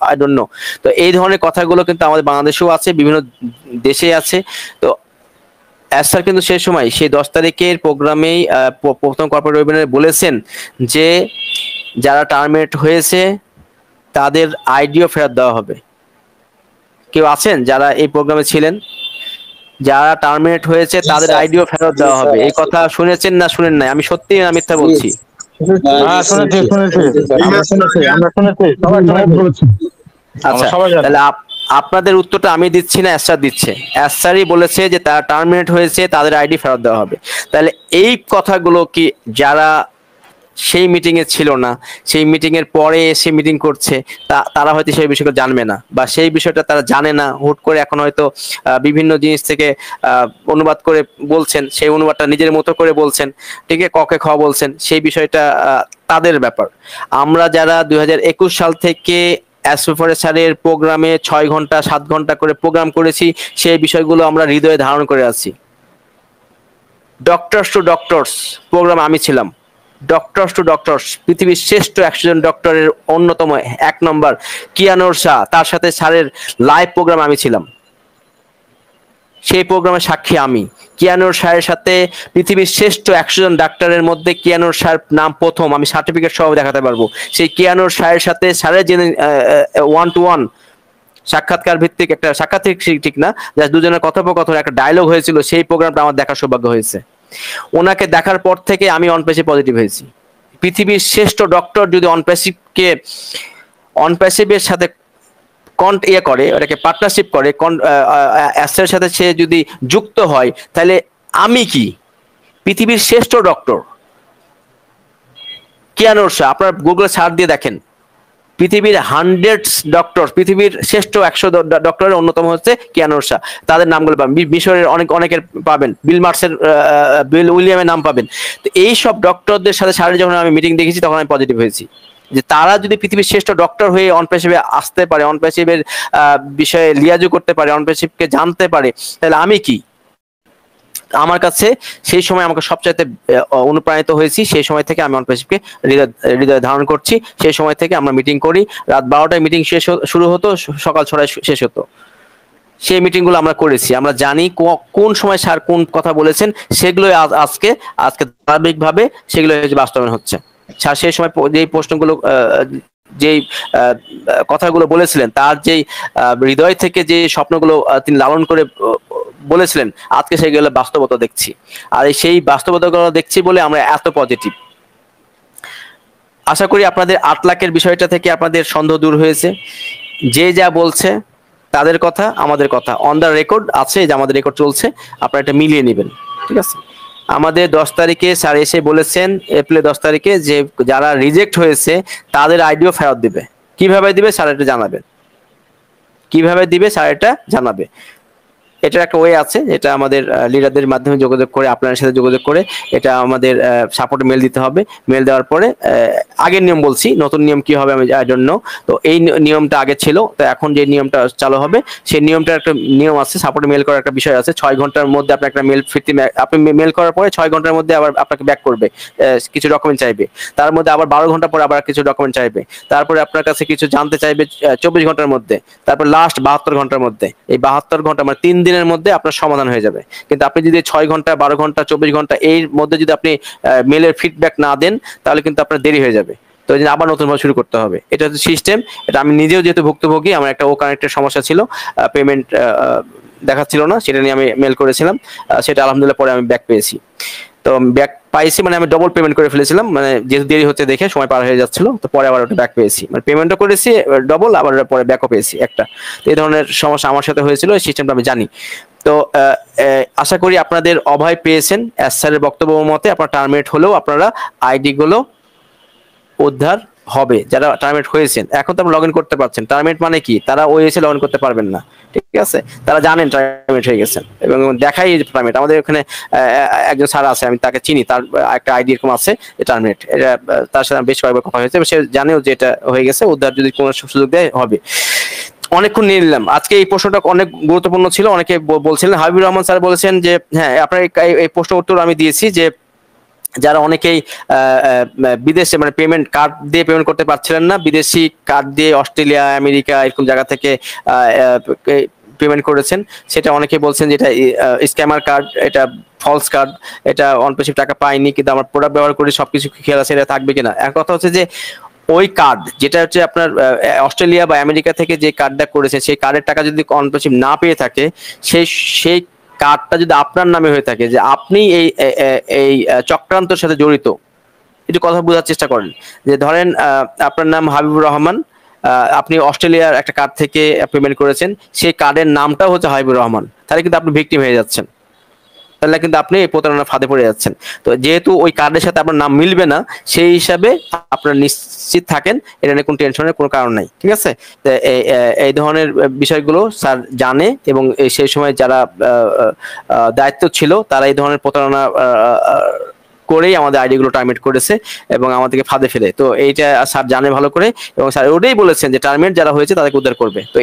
আই ডোন্ট নো। তো এই ধরনের কথাগুলো কিন্তু আমাদের বাংলাদেশেও আছে, বিভিন্ন দেশে আছে। তো স্যার কিন্তু সেই সময় সেই 10 তারিখের প্রোগ্রামেই প্রথম কর্পোরেট ওয়েবিনারে বলেছেন যে যারা টার্মিনেট হয়েছে তাদের আইডিও ফেরত দেওয়া হবে। কেউ আছেন যারা এই প্রোগ্রামে ছিলেন? যারা টার্মিনেট হয়েছে তাদের আইডিও ফেরত দেওয়া হবে, এই কথা শুনেছেন না শুনেন নাই? আমি সত্যি না মিথ্যা বলছি? আচ্ছা, তাহলে আপনাদের উত্তরটা আমি দিচ্ছি না, এসআর দিচ্ছে। এসআরই বলেছে যে তারা টার্মিনেট হয়েছে, তাদের আইডি ফেরত দেওয়া হবে। তাহলে এই কথাগুলো কি যারা সেই মিটিং এ ছিল না, সেই মিটিং এর পরে এসে মিটিং করছে, তারা হয়তো সেই বিষয়টা জানবে না, বা সেই বিষয়টা তারা জানে না, হুট করে এখন হয়তো বিভিন্ন জিনিস থেকে অনুবাদ করে বলছেন, সেই অনুবাদটা নিজের মতো করে বলছেন, ঠিক আছে, ককে খ বলছেন, সেই বিষয়টা তাদের ব্যাপার। আমরা যারা 2021 সাল থেকে অ্যাসোফারে স্যারের প্রোগ্রামে 6 ঘন্টা 7 ঘন্টা করে প্রোগ্রাম করেছি, সেই বিষয়গুলো আমরা হৃদয়ে ধারণ করে আছি। ডক্টরস টু ডক্টরস প্রোগ্রাম আমি ছিলাম, ডক্টরস টু ডক্টরস, পৃথিবীর শ্রেষ্ঠ 100 জন ডক্টরের অন্যতম 1 নম্বর কিয়ানোর শাহ, তার সাথে স্যারের লাইভ প্রোগ্রাম আমি ছিলাম, সেই প্রোগ্রামের সাক্ষী আমি। কিয়ানোর শাহের সাথে পৃথিবীর শ্রেষ্ঠ 100 জন ডাক্তারের মধ্যে কিয়ানোর শাহের নাম প্রথম, আমি সার্টিফিকেট সহ দেখাতে পারবো। সেই কিয়ানোর শাহের সাথে স্যারের যে 1-to-1 সাক্ষাৎকার ভিত্তিক একটা সাক্ষাৎ, ঠিক না, দুজনের কথোপকথন একটা ডায়লগ হয়েছিল, সেই প্রোগ্রামটা আমার দেখার সৌভাগ্য হয়েছে। ওনাকে দেখার পর থেকে আমি অনপ্যাসিভ পজিটিভ হয়েছি। পৃথিবীর শ্রেষ্ঠ ডক্টর যদি অনপ্যাসিভের সাথে করে, ওটাকে পার্টনারশিপ করে, অ্যাসের সাথে সে যদি যুক্ত হয়, তাহলে আমি কি? পৃথিবীর শ্রেষ্ঠ ডক্টর কিয়ানুর শাহ, আপনার গুগলে সার্চ দিয়ে দেখেন, পৃথিবীর 100 ডক্টর, পৃথিবীর শ্রেষ্ঠ 100 ডক্টরের অন্যতম হচ্ছে কিয়ানুর শাহ। তাদের নামগুলো পাবেন, মিশরের অনেকের পাবেন, বিল উইলিয়ামের নাম পাবেন। তো এই সব ডক্টরদের সাথে সারা যখন আমি মিটিং দেখেছি, তখন আমি পজিটিভ হয়েছি যে তারা যদি পৃথিবীর শ্রেষ্ঠ ডক্টর হয়ে অনপ্যাসিভে আসতে পারে, অনপ্যাসিভের বিষয়ে লিয়াজু করতে পারে, অনপ্যাসিভকে জানতে পারে, তাহলে আমি কি? আমার কাছে সেই সময় আমাকে সবচাইতে অনুপ্রাণিত হয়েছি। সেই সময় থেকে আমি অনপ্যাসিভকে হৃদয়ে ধারণ করছি। সেই সময় থেকে আমরা মিটিং করি, রাত 12টায় মিটিং শুরু হতো, সকাল 6টায় শেষ হতো। সেই মিটিংগুলো আমরা করেছি, আমরা জানি কোন সময় স্যার কোন কথা বলেছেন, সেগুলো আজকে ধারাবাহিকভাবে সেগুলো বাস্তবায়ন হচ্ছে। স্যার সেই সময় যেই প্রশ্নগুলো, যেই কথাগুলো বলেছিলেন, তার যেই হৃদয় থেকে যে স্বপ্নগুলো তিনি লালন করে বলেছিলেন, আজকে সেগুলো বাস্তবতা দেখছি। আর সেই বাস্তবতাগুলো দেখছি বলে আমরা এত পজিটিভ। আশা করি আপনাদের 8 লাখের বিষয়টা থেকে আপনাদের সন্দেহ দূর হয়েছে। যে যা বলছে তাদের কথা, আমাদের কথা অন দ্য রেকর্ড আছে, যে আমাদের রেকর্ড চলছে, আপনারা এটা মিলিয়ে নেবেন, ঠিক আছে? আমাদের 10 তারিখে স্যার এসে বলেছেন, এপ্রিল 10 তারিখে, যে যারা রিজেক্ট হয়েছে তাদের আইডিও ফেরত দিবে। কিভাবে দিবে স্যার এটা জানাবেন, কিভাবে দিবে স্যার এটা জানাবে। এটার একটা ওয়ে আছে, এটা আমাদের লিডারদের মাধ্যমে যোগাযোগ করে, আপনার সাথে যোগাযোগ করে এটা আমাদের সাপোর্টে মেল দিতে হবে। মেল দেওয়ার পরে আগের নিয়ম বলছি, নতুন নিয়ম কি হবে আমি আই ডোন্ট নো। তো এই নিয়মটা আগে ছিল, তো এখন যে নিয়মটা চালু হবে, সেই নিয়মটার একটা নিয়ম আছে, সাপোর্টে মেল করার একটা বিষয় আছে। 6 ঘন্টার মধ্যে আপনার একটা মেল ফিরতি, আপনি মেল করার পরে 6 ঘন্টার মধ্যে আবার আপনাকে ব্যাক করবে, কিছু ডকুমেন্ট চাইবে। তার মধ্যে আবার 12 ঘন্টা পরে আবার কিছু ডকুমেন্ট চাইবে। তারপরে আপনার কাছে কিছু জানতে চাইবে 24 ঘন্টার মধ্যে। তারপর লাস্ট 72 ঘন্টার মধ্যে। এই 72 ঘন্টা মানে 3 দিনের মধ্যে আপনার সমাধান হয়ে যাবে। কিন্তু আপনি যদি 6 ঘন্টা, 12 ঘন্টা, 24 ঘন্টা এর মধ্যে যদি আপনি মেলের ফিডব্যাক না দেন, তাহলে কিন্তু আপনার দেরি হয়ে যাবে। তো এই জন্য আবার নতুন ভাবে শুরু করতে হবে। এটা হচ্ছে সিস্টেম। এটা আমি নিজেও যেহেতু ভুক্তভোগী, আমার একটা ও কানেক্টের সমস্যা ছিল, পেমেন্ট দেখাচ্ছিল না, সেটা নিয়ে আমি মেল করেছিলাম। সেটা আলহামদুলিল্লাহ পরে আমি ব্যাক পেয়েছি। তো ব্যাক পাইছি মানে আমি ডবল পেমেন্ট করে ফেলেছিলাম, মানে যেহেতু দেরি হচ্ছে দেখে, সময় পার হয়ে যাচ্ছিল, তো পরে আবার ওটা ব্যাক পেয়েছি, মানে পেমেন্টও করেছি ডবল, আবার পরে ব্যাকও পেয়েছি একটা। তো এই ধরনের সমস্যা আমার সাথে হয়েছিল, এই সিস্টেমটা আমি জানি। তো আশা করি আপনাদের অভয় পেয়েছেন। স্যারের বক্তব্য মতে আপনার টার্মিনেট হলেও আপনারা আইডি গুলো উদ্ধার হবে, যারা টার্মিনেট হয়েছেন। এখন তো আপনি লগ ইন করতে পারছেন। টার্মিনেট মানে কি? তারা ওই এসে লগ ইন করতে পারবেন না, ঠিক আছে? তারা জানেন টার্মিনেট হয়ে গেছেন এবং দেখাই টার্মিনেট। আমাদের ওখানে একজন স্যার আছে, আমি তাকে চিনি, তার একটা আইডি এরকম আছে টার্মিনেট। এটা তার সাথে বেশ কয়েকবার কথা হয়েছে, সে জানেও যে এটা হয়ে গেছে। উদ্ধার যদি কোনো সুযোগ দেয় হবে। অনেকক্ষণ নিয়ে নিলাম। আজকে এই প্রশ্নটা অনেক গুরুত্বপূর্ণ ছিল। অনেকে বলছিলেন, হাবিবুর রহমান স্যার বলেছেন যে হ্যাঁ, আপনার এই প্রশ্ন উত্তর আমি দিয়েছি, যে যারা অনেকেই বিদেশে মানে পেমেন্ট কার্ড দিয়ে পেমেন্ট করতে পারছিলেন না, বিদেশি কার্ড দিয়ে অস্ট্রেলিয়া, আমেরিকা এরকম জায়গা থেকে পেমেন্ট করেছেন, সেটা অনেকে বলছেন যে এটা স্ক্যামার কার্ড, এটা ফলস কার্ড, এটা অনপ্যাসিভ টাকা পাইনি, কিন্তু আমার প্রোডাক্ট ব্যবহার করে সবকিছু খেয়াল আছে, এটা থাকবে কিনা। এক কথা হচ্ছে যে ওই কার্ড যেটা হচ্ছে আপনার অস্ট্রেলিয়া বা আমেরিকা থেকে যে কার্ডটা করেছে, সেই কার্ডের টাকা যদি অনপ্যাসিভ না পেয়ে থাকে, সেই কার্ডটা যদি আপনার নামে হয়ে থাকে, যে আপনি এই চক্রান্তের সাথে জড়িত, একটু কথা বোঝার চেষ্টা করেন। যে ধরেন আপনার নাম হাবিবুর রহমান, আপনি অস্ট্রেলিয়ার একটা কার্ড থেকে পেমেন্ট করেছেন, সেই কার্ডের নামটাও হচ্ছে হাবিবুর রহমান, তাহলে কিন্তু আপনি ভিকটিম হয়ে যাচ্ছেন, তাহলে কিন্তু আপনি প্রতারণার ফাঁদে পড়ে যাচ্ছেন। তো যেহেতু ওই কার্ডের সাথে আপনার নাম মিলবে না, সেই হিসাবে আপনার নিশ্চিত থাকেন, এটা নিয়ে কোনো টেনশনের কোনো কারণ নাই, ঠিক আছে? তো এই ধরনের বিষয়গুলো স্যার জানে, এবং সেই সময় যারা দায়িত্ব ছিল তারা এই ধরনের প্রতারণা করেই আমাদের আইডি গুলো টার্মিনেট করেছে এবং আমাদেরকে ফাঁদে ফেলে। তো এইটা স্যার জানে ভালো করে, এবং স্যার ওটাই বলেছেন যে টার্মিনেট যারা হয়েছে তাদেরকে উদ্ধার করবে। তো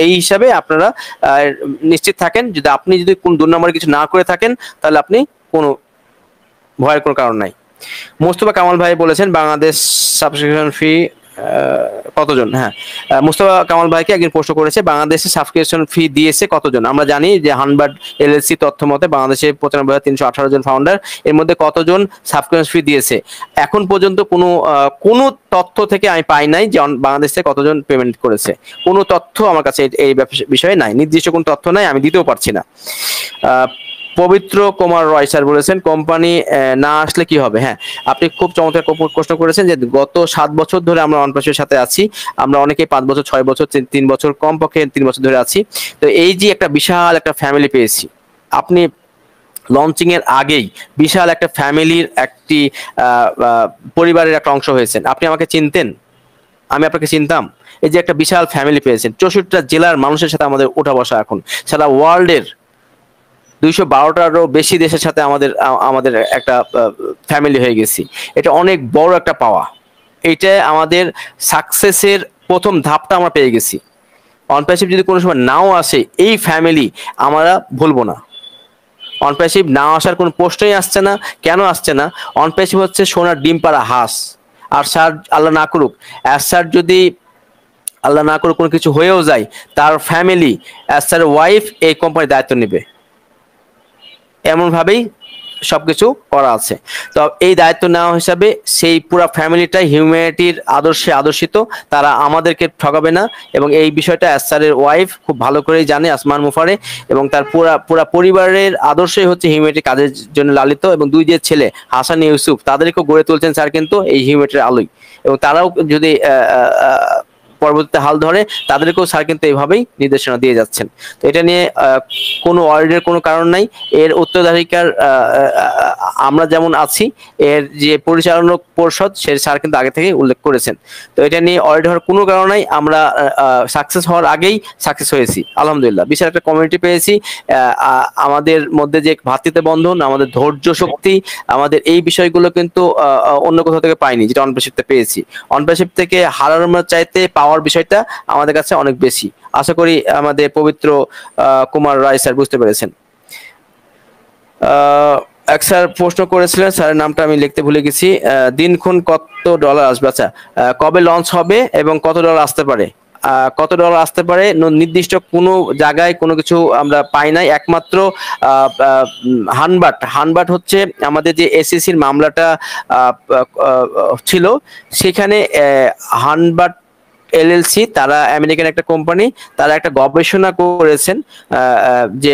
এই হিসাবে আপনারা নিশ্চিত থাকেন, যদি আপনি যদি কোন 2 নম্বরে কিছু না করে থাকেন, তাহলে আপনি কোনো ভয়ের কোনো কারণ নাই। মোস্তফা কামাল ভাই বলেছেন বাংলাদেশ সাবস্ক্রিপশন ফি কতজন? হ্যাঁ, মুস্তফা কামাল ভাইকে একজন প্রশ্ন করেছে, বাংলাদেশে সাবস্ক্রিপশন ফি দিয়েছে কতজন? আমরা জানি যে হানবার্ড এলএলসি তথ্য মতে বাংলাদেশে 95,318 জন ফাউন্ডার, এর মধ্যে কতজন সাবস্ক্রিপশন ফি দিয়েছে? এখন পর্যন্ত কোনো তথ্য থেকে আমি পাই নাই যে বাংলাদেশে কতজন পেমেন্ট করেছে। কোনো তথ্য আমার কাছে এই বিষয়ে নাই, নির্দিষ্ট কোনো তথ্য নাই, আমি দিতেও পারছি না। পবিত্র কুমার রয় স্যার বলেছেন কোম্পানি না আসলে কি হবে। হ্যাঁ, আপনি খুব চমৎকার প্রশ্ন করেছেন যে গত 7 বছর ধরে আমরা অনপ্যাসিভের সাথে আছি। আমরা অনেকেই 5 বছর 6 বছর 3 বছর, কমপক্ষে 3 বছর ধরে আছি। তো এই যে একটা বিশাল একটা ফ্যামিলি পেয়েছি, আপনি লঞ্চিং এর আগেই বিশাল একটা ফ্যামিলির একটি পরিবারের একটা অংশ হয়েছেন। আপনি আমাকে চিনতেন, আমি আপনাকে চিনতাম। এই যে একটা বিশাল ফ্যামিলি পেয়েছেন, 64টা জেলার মানুষের সাথে আমাদের ওঠা বসা, এখন সারা ওয়ার্ল্ডের 212টারও বেশি দেশের সাথে আমাদের আমাদের একটা ফ্যামিলি হয়ে গেছি। এটা অনেক বড় একটা পাওয়া। এইটা আমাদের সাকসেসের প্রথম ধাপটা আমরা পেয়ে গেছি। অনপ্যাসিভ যদি কোনো সময় নাও আসে, এই ফ্যামিলি আমরা ভুলবো না। অনপ্যাসিভ না আসার কোনো প্রশ্নই আসছে না। কেন আসছে না? অনপ্যাসিভ হচ্ছে সোনার ডিম পাড়া হাঁস। আর স্যার আল্লাহ না করুক, স্যার যদি আল্লাহ না করুক কোনো কিছু হয়েও যায়, তার ফ্যামিলি স্যার ওয়াইফ এই কোম্পানির দায়িত্ব নেবে, এমনভাবেই সবকিছু করা আছে। তো এই দায়িত্ব নেওয়া হিসাবে সেই পুরো ফ্যামিলিটাই হিউম্যানিটির আদর্শে আদর্শিত, তারা আমাদেরকে ঠকাবে না। এবং এই বিষয়টা স্যারের ওয়াইফ খুব ভালো করেই জানে, আসমান মুফারে, এবং তার পুরা পরিবারের আদর্শই হচ্ছে হিউম্যানিটি কাজের জন্য লালিত। এবং দুই যে ছেলে হাসান ইউসুফ, তাদেরকেও গড়ে তুলছেন স্যার কিন্তু এই হিউম্যানিটির আলোয়। এবং তারাও যদি পরবর্তীতে হাল ধরে, তাদেরকেও স্যার কিন্তু এইভাবেই নির্দেশনা দিয়ে যাচ্ছেন। তো এটা নিয়ে কোনো অডিটের কোনো কারণ নাই। এর উত্তরাধিকার আমরা যেমন আছি, এর যে পরিচালনা পরিষদ সে স্যার কিন্তু আগে থেকে উল্লেখ করেছেন। তো এটা নিয়ে অডিট হওয়ার কোনো কারণ নাই। আমরা সাকসেস হওয়ার আগেই সাকসেস হয়েছি আলহামদুলিল্লাহ। বিশাল একটা কমিউনিটি পেয়েছি। আমাদের মধ্যে যে ভ্রাতৃত্ব বন্ধন, আমাদের ধৈর্য শক্তি, আমাদের এই বিষয়গুলো কিন্তু অন্য কোথাও থেকে পাইনি, যেটা অনপ্যাসিভতে পেয়েছি। অনপ্যাসিভ থেকে হারানোর চাইতে পাওয়ার বিষয়টা আমাদের কাছে অনেক বেশি। আশা করি আমাদের পবিত্র কুমার রায় স্যার বুঝতে পেরেছেন। এক স্যার প্রশ্ন করেছিলেন, স্যারের নামটা আমি লিখতে ভুলে গেছি। দিনক্ষণ কত ডলার আসবে? আচ্ছা, কবে লঞ্চ হবে এবং কত ডলার আসতে পারে? কত ডলার আসতে পারে নির্দিষ্ট কোনো জায়গায় কোনো কিছু আমরা পাই নাই। একমাত্র হানবাট হচ্ছে আমাদের যে এসএসসির মামলাটা ছিল, সেখানে হানবাট এলএলসি, তারা আমেরিকান একটা কোম্পানি, তারা একটা গবেষণা করেছেন যে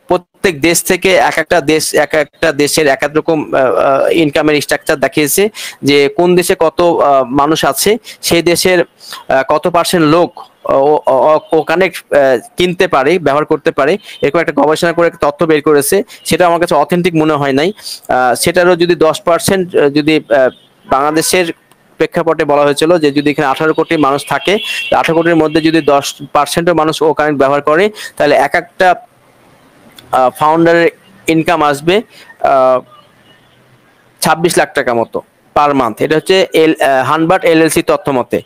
প্রত্যেক দেশ থেকে এক একটা দেশের এক এক রকম ইনকামের স্ট্রাকচার দেখিয়েছে, যে কোন দেশে কত মানুষ আছে, সেই দেশের কত পার্সেন্ট লোক ও কানেক্ট কিনতে পারে, ব্যবহার করতে পারে, এরকম একটা গবেষণা করে একটা তথ্য বের করেছে। সেটা আমার কাছে অথেন্টিক মনে হয় নাই। সেটারও যদি 10% যদি বাংলাদেশের প্রেক্ষাপটে বলা হয়েছিল যে যদি এখানে 18 কোটি মানুষ থাকে, 18 কোটির মধ্যে যদি 10% মানুষ ও কারেন্ট ব্যবহার করে, তাহলে এক একটা ফাউন্ডারের ইনকাম আসবে 26 লাখ টাকা মতো পার মান্থ। এটা হচ্ছে হানবাট এলএলসি তথ্য মতে।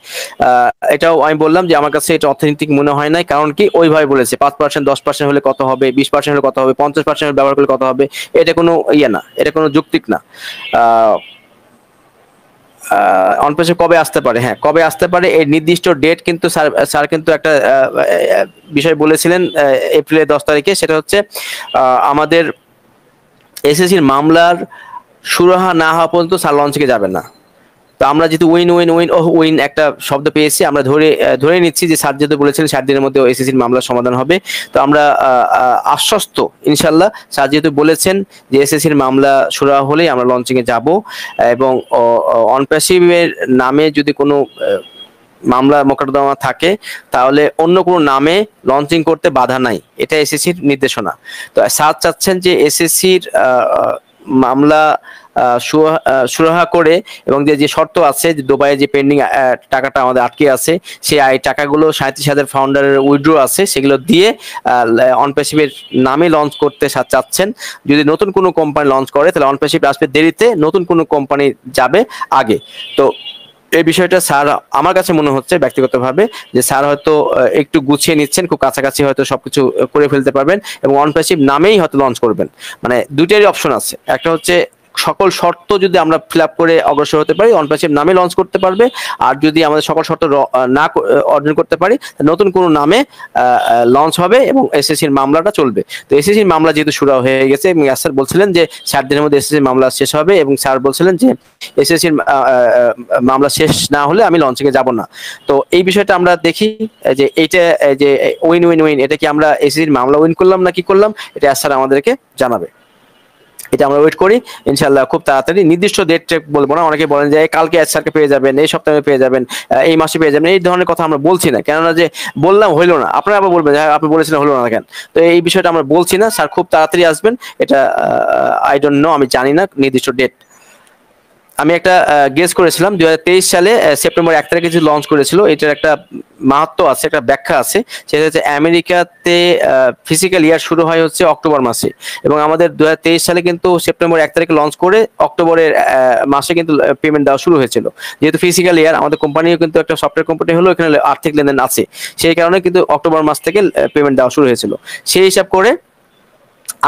এটাও আমি বললাম যে আমার কাছে এটা অথেন্টিক মনে হয় নাই। কারণ কি, ওইভাবে বলেছে 5%, 10% হলে কত হবে, 20% হলে কত হবে, 50% ব্যবহার করলে কত হবে। এটা কোনো ইয়ে না, এটা কোনো যৌক্তিক না। অনপ্যাসিভ কবে আসতে পারে? হ্যাঁ, কবে আসতে পারে এই নির্দিষ্ট ডেট কিন্তু স্যার কিন্তু একটা বিষয় বলেছিলেন এপ্রিলের 10 তারিখে। সেটা হচ্ছে আমাদের এসএসসির মামলার সুরাহা না হওয়া পর্যন্ত স্যার লঞ্চিংয়ে যাবে না। তো আমরা যেহেতু উইন একটা শব্দ পেয়েছি, আমরা ধরে নিচ্ছি যে স্যার যেহেতু বলেছিলেন 7 দিনের মধ্যে এসএসসির মামলার সমাধান হবে। তো আমরা আশ্বস্ত ইনশাল্লাহ, স্যার যেহেতু বলেছেন যে এসএসসির মামলা সুরাহা হলেই আমরা লঞ্চিংয়ে যাব। এবং অনপ্যাসিভের নামে যদি কোনো মামলা মোকদ্দমা থাকে, তাহলে অন্য কোনো নামে লঞ্চিং করতে বাধা নাই, এটা এসএসসির নির্দেশনা। তো স্যার চাচ্ছেন যে এসএসসির মামলা সুরাহা করে, এবং যে শর্ত আছে যে দুবাইয়ে যে পেন্ডিং টাকাটা আমাদের আটকে আছে, সেই টাকাগুলো 37,000 ফাউন্ডারের উইথড্র আছে, সেগুলো দিয়ে অনপ্যাসিভের নামে লঞ্চ করতে চাচ্ছেন। যদি নতুন কোনো কোম্পানি লঞ্চ করে, তাহলে অনপ্যাসিভ আসবে দেরিতে, নতুন কোনো কোম্পানি যাবে আগে। তো এই বিষয়টা স্যার, আমার কাছে মনে হচ্ছে ব্যক্তিগতভাবে যে স্যার হয়তো একটু গুছিয়ে নিচ্ছেন, খুব কাছাকাছি হয়তো সবকিছু করে ফেলতে পারবেন, এবং অনপ্যাসিভ নামেই হয়তো লঞ্চ করবেন। মানে দুইটারই অপশন আছে, একটা হচ্ছে সকল শর্ত যদি আমরা ফিল আপ করে অগ্রসর হতে পারি অনপ্যাসিভ নামে লঞ্চ করতে পারবে। আর যদি আমাদের সকল শর্ত না অর্জন করতে পারি নতুন কোনো নামে লঞ্চ হবে এবং এসএসসির মামলাটা চলবে। তো এসএসসির মামলা যেহেতু শুরু হয়ে গেছে এবং স্যার বলছিলেন যে 7 দিনের মধ্যে এসএসসির মামলা শেষ হবে এবং স্যার বলছিলেন যে এসএসসির মামলা শেষ না হলে আমি লঞ্চিং এ যাব না। তো এই বিষয়টা আমরা দেখি যে এইটা যে উইন উইন উইন, এটা কি আমরা এসএসসির মামলা উইন করলাম না কি করলাম, এটা স্যার আমাদেরকে জানাবে। এটা আমরা ওয়েট করি ইনশাআল্লাহ খুব তাড়াতাড়ি। নির্দিষ্ট ডেট বলবো না, অনেকে বলেন যে কালকে স্যারকে পেয়ে যাবেন, এই সপ্তাহে পেয়ে যাবেন, এই মাসে পেয়ে যাবেন, এই ধরনের কথা আমরা বলছি না। কেননা যে বললাম হইলো না, আপনারা আবার বলবেন হ্যাঁ আপনি বলেছিলেন হলো না কেন। তো এই বিষয়টা আমরা বলছি না, স্যার খুব তাড়াতাড়ি আসবেন, এটা আই ডোন্ট নো, আমি জানি না নির্দিষ্ট ডেট। আমি একটা গেস করেছিলাম 2023 সালে সেপ্টেম্বর 1 তারিখে যে লঞ্চ করেছিল, এটার একটা মাহাত্ম আছে, একটা ব্যাখ্যা আছে। সেটা হচ্ছে আমেরিকাতে ফিজিক্যাল ইয়ার শুরু হয় হচ্ছে অক্টোবর মাসে এবং আমাদের 2023 সালে কিন্তু সেপ্টেম্বর 1 তারিখে লঞ্চ করে অক্টোবরের মাসে কিন্তু পেমেন্ট দেওয়া শুরু হয়েছিল। যেহেতু ফিজিক্যাল ইয়ার, আমাদের কোম্পানিও কিন্তু একটা সফটওয়্যার কোম্পানি হলো, এখানে আর্থিক লেনদেন আছে, সেই কারণে কিন্তু অক্টোবর মাস থেকে পেমেন্ট দেওয়া শুরু হয়েছিল। সেই হিসাব করে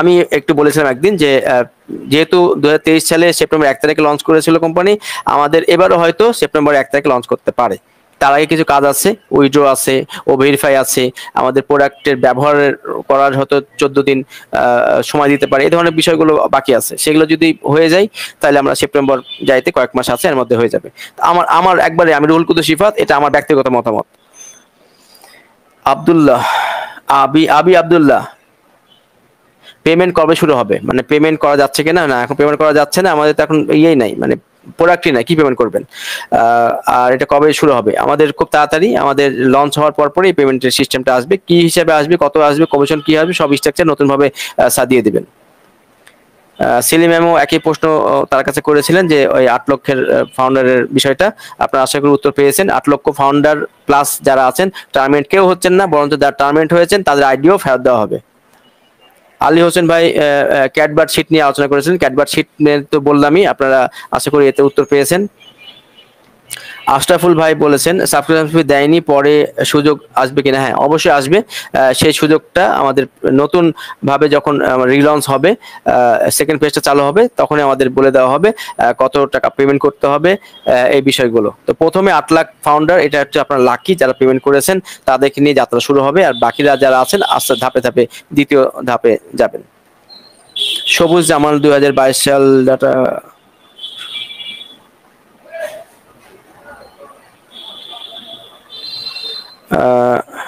আমি একটু বলেছিলাম একদিন যে যেহেতু 2023 সালে সেপ্টেম্বর 1 তারিখে লঞ্চ করেছিল কোম্পানি, আমাদের এবারও হয়তো সেপ্টেম্বর 1 তারিখে লঞ্চ করতে পারে। তার আগে কিছু কাজ আছে, উইথড্র আছে, ও ভেরিফাই আছে, আমাদের প্রোডাক্টের ব্যবহার করার হয়তো 14 দিন সময় দিতে পারে, এই ধরনের বিষয়গুলো বাকি আছে। সেগুলো যদি হয়ে যায় তাহলে আমরা সেপ্টেম্বর যাইতে কয়েক মাস আছে, এর মধ্যে হয়ে যাবে। আমার একবারে আমি রুহুল কুদ্দুস শিফাত, এটা আমার ব্যক্তিগত মতামত। আব্দুল্লাহ আবি আব্দুল্লাহ, পেমেন্ট কবে শুরু হবে, মানে পেমেন্ট করা যাচ্ছে কিনা? না, এখন পেমেন্ট করা যাচ্ছে না, আমাদের তো এখন ইয়েই নাই, মানে প্রোডাক্টই নাই, কি পেমেন্ট করবেন? আর এটা কবে শুরু হবে? আমাদের খুব তাড়াতাড়ি, আমাদের লঞ্চ হওয়ার পরই পেমেন্টের সিস্টেমটা আসবে, কি হিসেবে আসবে, কত আসবে, কমিশন কি আসবে, সব স্ট্রাকচার নতুন ভাবে সাজিয়ে দিবেন। সেলিম ম্যামও একই প্রশ্ন তার কাছে করেছিলেন যে ওই 8 লক্ষের ফাউন্ডারের বিষয়টা, আপনারা আশা করি উত্তর পেয়েছেন। 8 লক্ষ ফাউন্ডার প্লাস যারা আছেন, টার্মিনেট কেউ হচ্ছেন না, বরঞ্চ যারা টার্মিনেট হয়েছেন তাদের আইডিও ফেরত দেওয়া হবে। আলী হোসেন ভাই ক্যাটবার্ড শিট নিয়ে আলোচনা করেছিলেন, ক্যাটবার্ড শিট নিয়ে তো বললামই, আপনারা আশা করি এতে উত্তর পেয়েছেন। আশরাফুল ভাই বলেছেন সাবস্ক্রিপশন ফি দেয়নি, পরে সুযোগ আসবে কিনা? হ্যাঁ অবশ্যই আসবে, সেই সুযোগটা আমাদের নতুন ভাবে যখন রিলঞ্চ হবে, সেকেন্ড পেজটা চালু হবে, তখনই আমাদের বলে দেওয়া হবে কত টাকা পেমেন্ট করতে হবে এই বিষয়গুলো। তো প্রথমে 8 লাখ ফাউন্ডার, এটা হচ্ছে আপনার লাকি যারা পেমেন্ট করেছেন, তাদেরকে নিয়ে যাত্রা শুরু হবে, আর বাকিরা যারা আছেন আস্তে ধাপে ধাপে দ্বিতীয় ধাপে যাবেন। সবুজ জামাল 2022 সাল ডাটা,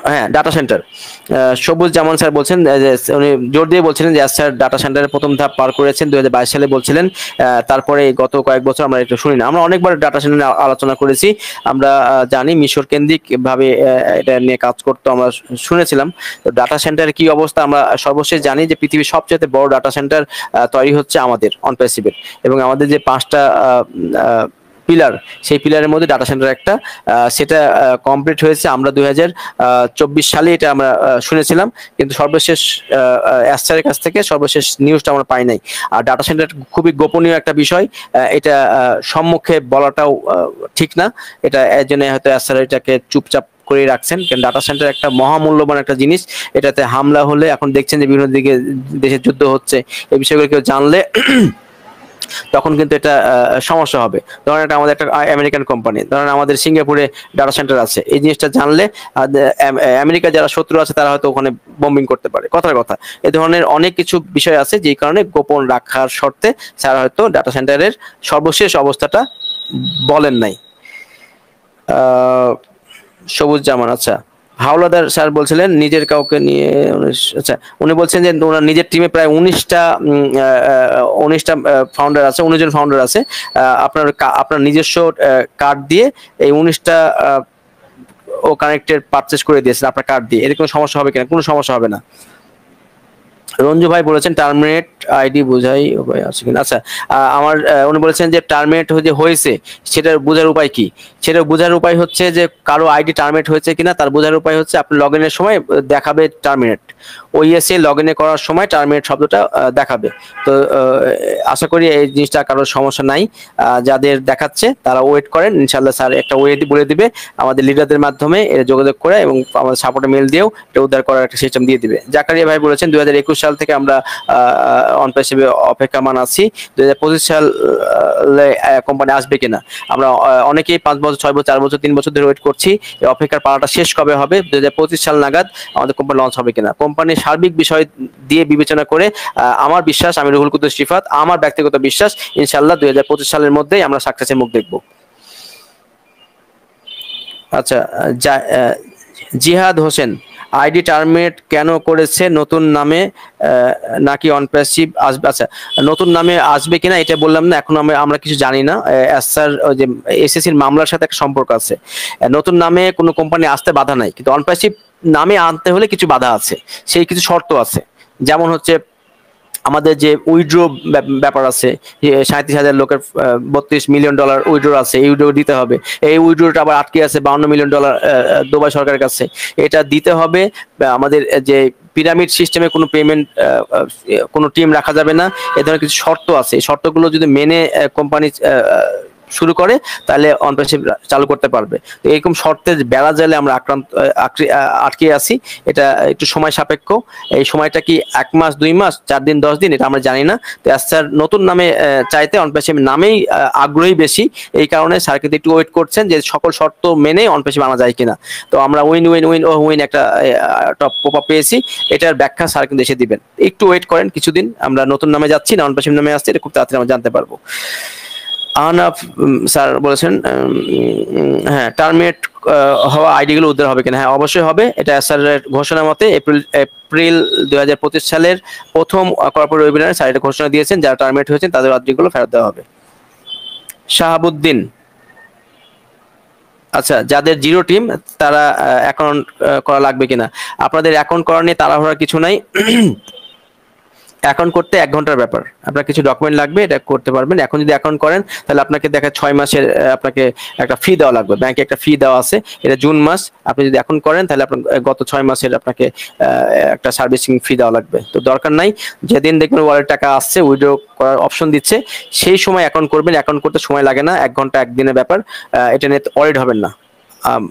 হ্যাঁ ডাটা সেন্টার, সবুজ জামান স্যার বলছেন যে উনি জোর দিয়ে বলছিলেন যে স্যার ডাটা সেন্টারের প্রথম ধাপ পার করেছেন 2022 সালে বলছিলেন, তারপরে গত কয়েক বছর আমরা একটু শুনি না। আমরা অনেকবার ডাটা সেন্টার আলোচনা করেছি, আমরা জানি মিশর কেন্দ্রিক ভাবে এটা নিয়ে কাজ করতে আমরা শুনেছিলাম। তো ডাটা সেন্টারের কি অবস্থা আমরা সর্বশেষ জানি যে পৃথিবীর সবচেয়ে বড় ডাটা সেন্টার তৈরি হচ্ছে আমাদের অনপ্যাসিভের, এবং আমাদের যে 5টা পিলার, সেই পিলারের মধ্যে ডাটা সেন্টার একটা, সেটা কমপ্লিট হয়েছে। আমরা 2024 সালে এটা আমরা শুনেছিলাম, কিন্তু সর্বশেষ অ্যাস্টারের কাছ থেকে সর্বশেষ নিউজটা আমরা পাই নাই। আর ডাটা সেন্টার খুবই গোপনীয় একটা বিষয়, এটা সম্মুখে বলাটাও ঠিক না, এটা এর জন্য হয়তো অ্যাস্টার এটাকে চুপচাপ করে রাখছেন, কারণ ডাটা সেন্টার একটা মহামূল্যবান একটা জিনিস, এটাতে হামলা হলে, এখন দেখছেন যে বিভিন্ন দিকে দেশের যুদ্ধ হচ্ছে, এই বিষয়গুলো কেউ জানলে তখন কিন্তু এটা সমস্যা হবে। ধরেন এটা আমাদের একটা আমেরিকান কোম্পানি, ধরেন আমাদের সিঙ্গাপুরে ডাটা সেন্টার আছে, এই জিনিসটা জানলে আমেরিকা যারা শত্রু আছে তারা হয়তো ওখানে বম্বিং করতে পারে, কথার কথা। এই ধরনের অনেক কিছু বিষয় আছে যেই কারণে গোপন রাখার শর্তে স্যার হয়তো ডাটা সেন্টারের সর্বশেষ অবস্থাটা বলেন নাই। সবুজ জামান, আচ্ছা হাওলাদার স্যার বলছিলেন নিজের কাউকে নিয়ে, আচ্ছা উনি বলছেন যে ওনার নিজের টিমে প্রায় 19টা ফাউন্ডার আছে, 19 জন ফাউন্ডার আছে। আপনার নিজস্ব কার্ড দিয়ে এই 19টা ও কানেক্টেড পারচেজ করে দিয়েছেন আপনার কার্ড দিয়ে, এর কোনো সমস্যা হবে কিনা? কোনো সমস্যা হবে না। রঞ্জু ভাই বলেছেন টার্মিনেট আইডি বোঝাই উপায় আছে কিনা? আচ্ছা আমার উনি বলেছেন যে টার্মিনেট হয়েছে সেটার বোঝার উপায় কি? সেটা বোঝার উপায় হচ্ছে যে কারো আইডি টার্মিনেট হয়েছে কিনা তার বোঝার উপায় হচ্ছে আপনি লগ ইনের সময় দেখাবে টার্মিনেট, ওইএসএ লগ ইনে করার সময় টার্মিনেট শব্দটা দেখাবে। তো আশা করি এই জিনিসটা কারোর সমস্যা নাই, যাদের দেখাচ্ছে তারা ওয়েট করেন, ইনশাল্লাহ স্যার একটা ওয়ে বলে দিবে আমাদের লিডারদের মাধ্যমে, এর যোগাযোগ করে এবং আমাদের সাপোর্টে মেল দিয়েও এটা উদ্ধার করার একটা সিস্টেম দিয়ে দিবে। জাকারিয়া ভাই বলেছেন 2021 সাল থেকে আমরা অনপ্যাসিভে অপেক্ষামান আছি 2025 সালে কোম্পানি আসবে কিনা। আমরা অনেকেই 5 বছর 6 বছর 4 বছর 3 বছর ধরে ওয়েট করছি, এই অপেক্ষার পালাটা শেষ কবে হবে, 2025 সাল নাগাদ আমাদের কোম্পানি লঞ্চ হবে কিনা। কোম্পানির সার্বিক বিষয় দিয়ে বিবেচনা করে আমার বিশ্বাস, আমি রুহুল কুদ্দুস রিফাত, আমার ব্যক্তিগত বিশ্বাস ইনশাআল্লাহ 2025 সালের মধ্যেই আমরা সাকসেসের মুখ দেখব। আচ্ছা, জিহাদ হোসেন, আইডি টার্মিনেট কেন করেছে, নতুন নামে নাকি অনপ্যাসিভ আসবে? আচ্ছা, নতুন নামে আসবে কিনা এটা বললাম না, এখন আমরা কিছু জানি না। স্যার, ওই যে এসএসসির মামলার সাথে একটা সম্পর্ক আছে। নতুন নামে কোনো কোম্পানি আসতে বাধা নাই, কিন্তু অনপ্যাসিভ নামে আনতে হলে কিছু বাধা আছে, সেই কিছু শর্ত আছে। যেমন হচ্ছে আমাদের যে উইড্রো ব্যাপার আছে, 37,000 লোকের $32 মিলিয়ন উইড্রো আছে, এই উইড্রো দিতে হবে। এই উইড্রোটা আবার আটকে আছে $52 মিলিয়ন দুবাই সরকারের কাছে, এটা দিতে হবে। আমাদের যে পিরামিড সিস্টেমে কোনো পেমেন্ট কোনো টিম রাখা যাবে না, এ ধরনের কিছু শর্ত আছে। এই শর্তগুলো যদি মেনে কোম্পানি শুরু করে তাহলে অনপ্যাসিভ চালু করতে পারবে। তো এরকম শর্তের বেড়া জালে আমরা আটকে আছি, এটা একটু সময় সাপেক্ষ। এই সময়টা কি 1 মাস 2 মাস 4 দিন 10 দিন এটা আমরা জানি না। তো স্যার নতুন নামে চাইতে অনপ্যাসিভ নামেই আগ্রহী বেশি, এই কারণে স্যার কিন্তু একটু ওয়েট করছেন যে সকল শর্ত মেনে অনপ্যাসিভ আনা যায় কিনা। তো আমরা উইন একটা টপ পপ আপ পেয়েছি, এটার ব্যাখ্যা স্যার কিন্তু এসে দিবেন। একটু ওয়েট করেন কিছুদিন, আমরা নতুন নামে যাচ্ছি না অনপ্যাসিভ নামে আসছি, এটা খুব তাড়াতাড়ি আমরা জানতে পারবো। আহনাফ স্যার বলেছেন, হ্যাঁ, টার্মিনেট হওয়া আইডিগুলো উদ্ধার হবে কিনা? হ্যাঁ, অবশ্যই হবে। এটা স্যারের ঘোষণা মতে এপ্রিল 2025 সালের প্রথম কর্পোরেট ওয়েবিনারে স্যার এটা ঘোষণা দিয়েছেন, যারা টার্মিনেট হয়েছেন তাদের আইডিগুলো ফেরত দেওয়া হবে। শাহাবুদ্দিন, আচ্ছা, যাদের জিরো টিম তারা অ্যাকাউন্ট করা লাগবে কিনা? আপনাদের অ্যাকাউন্ট করা নিয়ে তাড়াহুড়ার কিছু নাই। অ্যাকাউন্ট করতে 1 ঘন্টার ব্যাপার, আপনার কিছু ডকুমেন্ট লাগবে, এটা করতে পারবেন। এখন যদি অ্যাকাউন্ট করেন তাহলে আপনাকে দেখা 6 মাসের আপনাকে একটা ফি দেওয়া লাগবে, ব্যাংকে একটা ফি দেওয়া আছে, এটা জুন মাস। আপনি যদি অ্যাকাউন্ট করেন তাহলে আপনার গত 6 মাসের আপনাকে একটা সার্ভিসিং ফি দেওয়া লাগবে। তো দরকার নাই, যেদিন দেখবেন ওয়ালেট টাকা আসছে, উইথড্র করার অপশন দিচ্ছে, সেই সময় অ্যাকাউন্ট করবেন। অ্যাকাউন্ট করতে সময় লাগে না, 1 ঘন্টা 1 দিনের ব্যাপার। এটা নিয়ে ওয়ারিড হবেন না,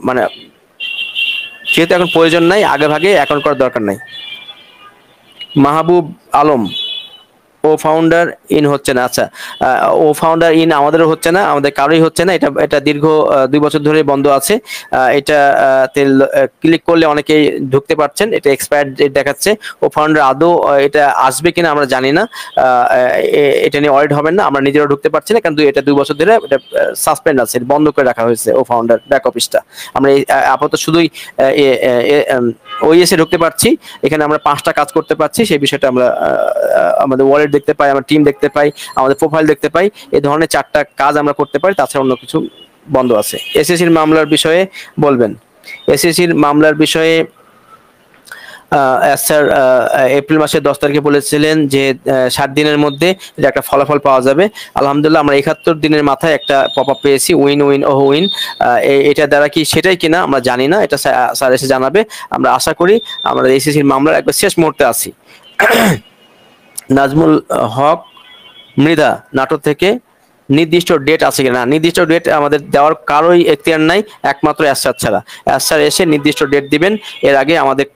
মানে যেহেতু এখন প্রয়োজন নাই, আগে ভাগে অ্যাকাউন্ট করার দরকার নাই। মাহবুব আলম, ও ফাউন্ডার ইন হচ্ছে না। আচ্ছা, ও ফাউন্ডার ইন আমাদেরও হচ্ছে না, আমাদের কারোই হচ্ছে না। এটা দীর্ঘ 2 বছর ধরে বন্ধ আছে। এটা ক্লিক করলে অনেকেই ঢুকতে পারছেন, এটা এক্সপায়ার ডেট দেখাচ্ছে। ও ফাউন্ডার আদৌ এটা আসবে কিনা আমরা জানি না, এটা নিয়ে অডিট হবেন না, আমরা নিজেরাও ঢুকতে পারছি না, কিন্তু এটা 2 বছর ধরে এটা সাসপেন্ড আছে, বন্ধ করে রাখা হয়েছে ও ফাউন্ডার ব্যাক অফিসটা। আমরা আপাতত শুধুই ওইএসে ঢুকতে পারছি, এখানে আমরা 5টা কাজ করতে পারছি। সেই বিষয়টা আমরা আমাদের ওয়ালেট দেখতে পাই, আমরা টিম দেখতে পাই, আমাদের প্রোফাইল দেখতে পাই, এই ধরনের 4টা কাজ আমরা করতে পারি, তাছাড়া অন্য কিছু বন্ধ আছে। এসএসসির মামলার বিষয়ে বলবেন। এসএসসির মামলার বিষয়ে স্যার এপ্রিল মাসের 10 তারিখে বলেছিলেন যে 7 দিনের মধ্যে এটা একটা ফলাফল পাওয়া যাবে। আলহামদুলিল্লাহ আমরা 71 দিনের মাথায় একটা পপ আপ পেয়েছি, উইন। এটা দ্বারা কি সেটাই কিনা আমরা জানি না, এটা স্যার এসে জানাবে। আমরা আশা করি আমরা এসএসসির মামলার একবার শেষ মুহূর্তে আছি। নাজমুল হক মৃধা, নাটোর থেকে, নির্দিষ্ট ডেট আছে কিনা? নির্দিষ্ট ডেট আমাদের দেওয়ার কারোই এখতিয়ার নাই, একমাত্র অ্যাসার ছাড়া। অ্যাসার এসে নির্দিষ্ট ডেট দিবেন, এর আগে আমাদের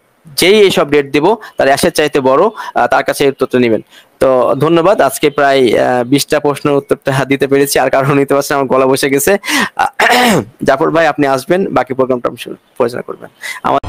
যেই এইসব ডেট দিব তার অ্যাসের চাইতে বড়, তার কাছে এই উত্তরটা নেবেন। তো ধন্যবাদ, আজকে প্রায় 20টা প্রশ্নের উত্তরটা দিতে পেরেছি, আর কারণ নিতে পারছি আমার গলা বসে গেছে। জাফর ভাই আপনি আসবেন, বাকি প্রোগ্রামটা পরিচালনা করবেন। আমার